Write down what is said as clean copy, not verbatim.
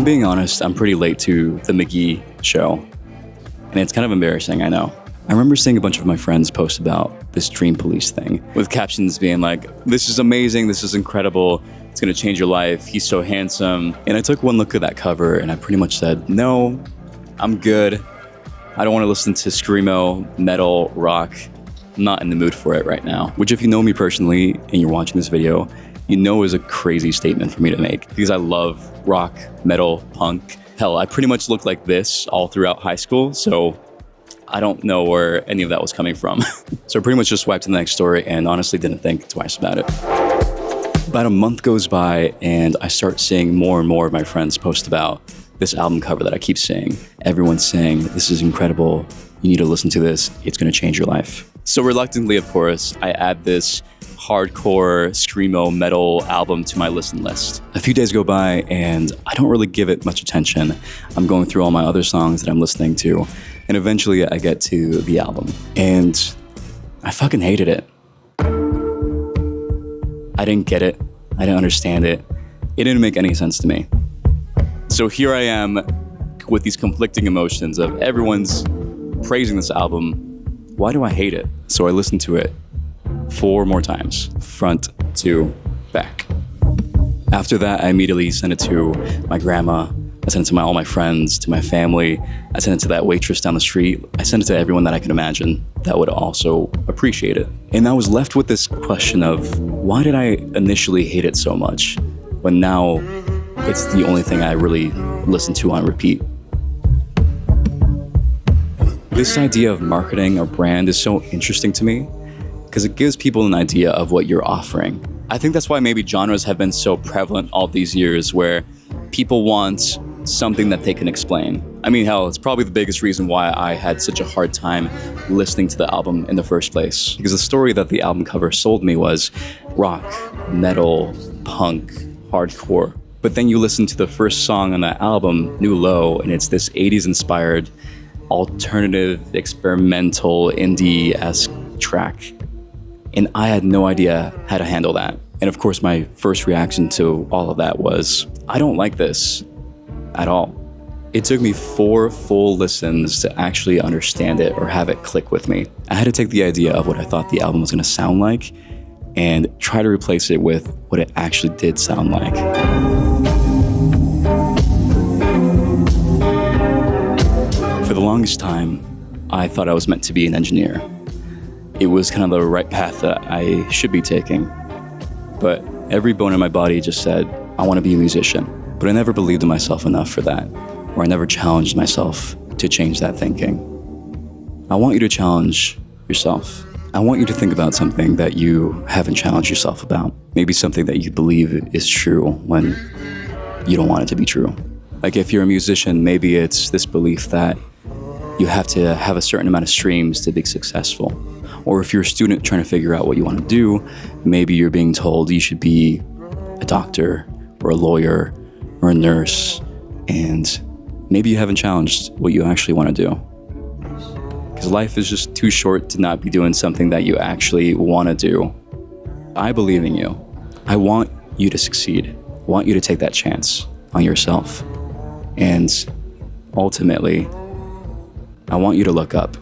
I'm being honest, I'm pretty late to the McGee show. And it's kind of embarrassing, I know. I remember seeing a bunch of my friends post about this Dream Police thing, with captions being like, "This is amazing, this is incredible, it's gonna change your life, he's so handsome." And I took one look at that cover and I pretty much said, no, I'm good. I don't wanna listen to screamo, metal, rock. I'm not in the mood for it right now. Which, if you know me personally and you're watching this video, you know is a crazy statement for me to make, because I love rock, metal, punk. Hell, I pretty much looked like this all throughout high school, so I don't know where any of that was coming from. So I pretty much just swiped to the next story and honestly didn't think twice about it. About a month goes by and I start seeing more and more of my friends post about this album cover that I keep seeing. Everyone's saying, "This is incredible, you need to listen to this, it's gonna change your life." So reluctantly, of course, I add this hardcore screamo metal album to my listen list. A few days go by and I don't really give it much attention. I'm going through all my other songs that I'm listening to, and eventually I get to the album and I fucking hated it. I didn't get it. I didn't understand it. It didn't make any sense to me. So here I am with these conflicting emotions of everyone's praising this album. Why do I hate it? So I listened to it 4 more times, front to back. After that, I immediately sent it to my grandma. I sent it to all my friends, to my family. I sent it to that waitress down the street. I sent it to everyone that I could imagine that would also appreciate it. And I was left with this question of, why did I initially hate it so much when now it's the only thing I really listen to on repeat? This idea of marketing or brand is so interesting to me because it gives people an idea of what you're offering. I think that's why maybe genres have been so prevalent all these years, where people want something that they can explain. I mean, hell, it's probably the biggest reason why I had such a hard time listening to the album in the first place. Because the story that the album cover sold me was rock, metal, punk, hardcore. But then you listen to the first song on that album, New Low, and it's this 80s inspired, alternative, experimental, indie-esque track. And I had no idea how to handle that. And of course, my first reaction to all of that was, I don't like this at all. It took me 4 full listens to actually understand it or have it click with me. I had to take the idea of what I thought the album was gonna sound like and try to replace it with what it actually did sound like. For the longest time, I thought I was meant to be an engineer. It was kind of the right path that I should be taking. But every bone in my body just said, I want to be a musician. But I never believed in myself enough for that, or I never challenged myself to change that thinking. I want you to challenge yourself. I want you to think about something that you haven't challenged yourself about. Maybe something that you believe is true when you don't want it to be true. Like if you're a musician, maybe it's this belief that you have to have a certain amount of streams to be successful. Or if you're a student trying to figure out what you want to do, maybe you're being told you should be a doctor or a lawyer or a nurse, and maybe you haven't challenged what you actually want to do. Because life is just too short to not be doing something that you actually want to do. I believe in you. I want you to succeed. I want you to take that chance on yourself. And ultimately, I want you to look up.